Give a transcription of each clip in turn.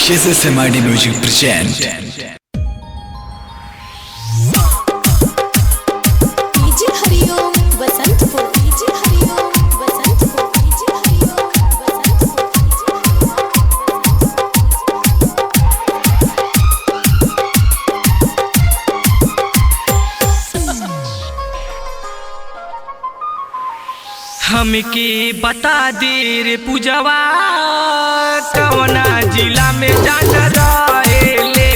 SSMRD Music present DJ हरिओम Basantpur DJ हरिओम Basantpur DJ हरिओम हमके बता दे रे पूजवा कवना जिला में जान रहेले,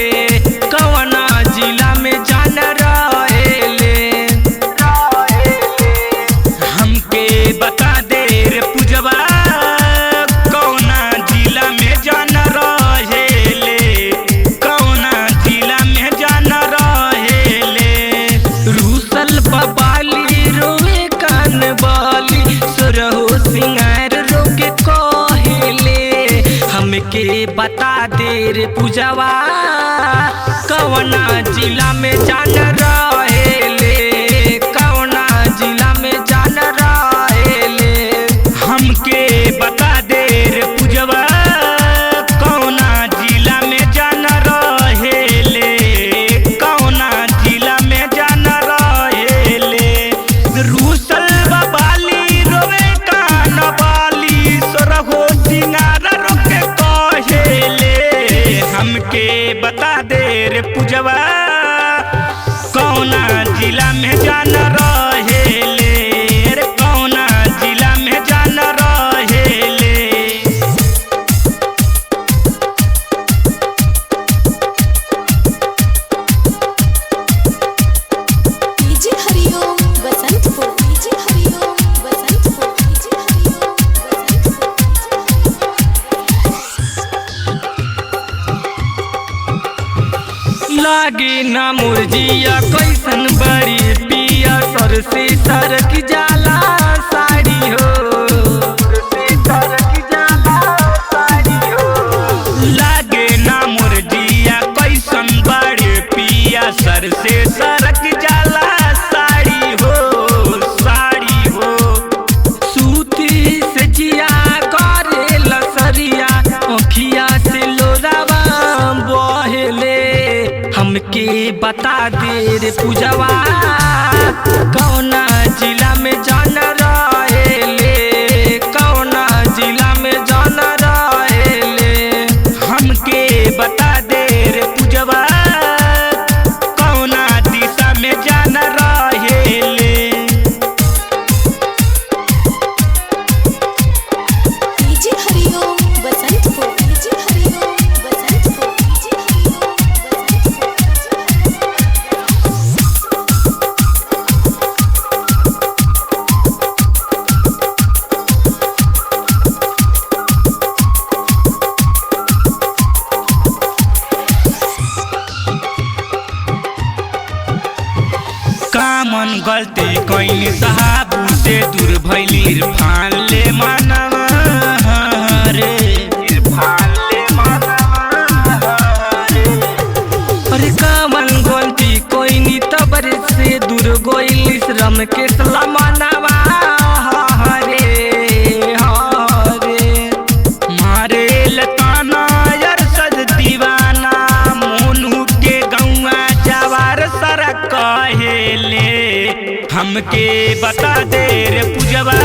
कवना जिला में जान रहेले। हमके बता दे रे पूजवा कवना जिला में जान रहेले, कवना जिला में जान रहेले। रूसल बबाली रोए कान बाली सुरहो सिंगार रोके कहेले। हमके बता दे रे पूजवा कवना जिला में जान रहेले, कवना जिला में जान रहेले। हमके बता दे रे पूजवा कवना जिला में जान रहेले, कवना जिला में जान रहेले। रूसल बबाली रोवे कान बाली सोरहो सिंगार रोके कहेले। हमके बता दे रे पूजवा कौना जिला में जान रहेले, रे कौना जिला में जान रहेले। डीजे हरिओम बसंतपुर डीजे हरिओम बसंतपुर डीजे हरिओम लागे ना मुरजिया कैसन बड़ी पिया सर से सरक जाला साड़ी हो, सरक जाला साड़ी हो। लागे ना मुरजिया कैसन बड़ी पिया सर से सरक जाला साड़ी हो, साड़ी हो। सूती से जिया करे लसरिया ओखिया से लोरावा बहेले। हमके बता दे रे पूजवा कौना जिला में जान रहेले, कौना जिला में जान रहेले। हमके बता दे रे पूजवा कौना दिशा में जान रहेले। डीजे हरिओम बसंतपुर डीजे हरिओम बसंतपुर डीजे हरिओम कामन गलती कैली साबू से दूर भैली इरफान ले मानवा रे, इरफान ले मानवा रे। अरे कामन गलती कैली तबर से दूर गोइली श्रम के सलामनवा रे, रे। मारे लताना यार सज दीवाना मोनू के गौआ जवार सर कहेले। हमके बता दे रे पूजवा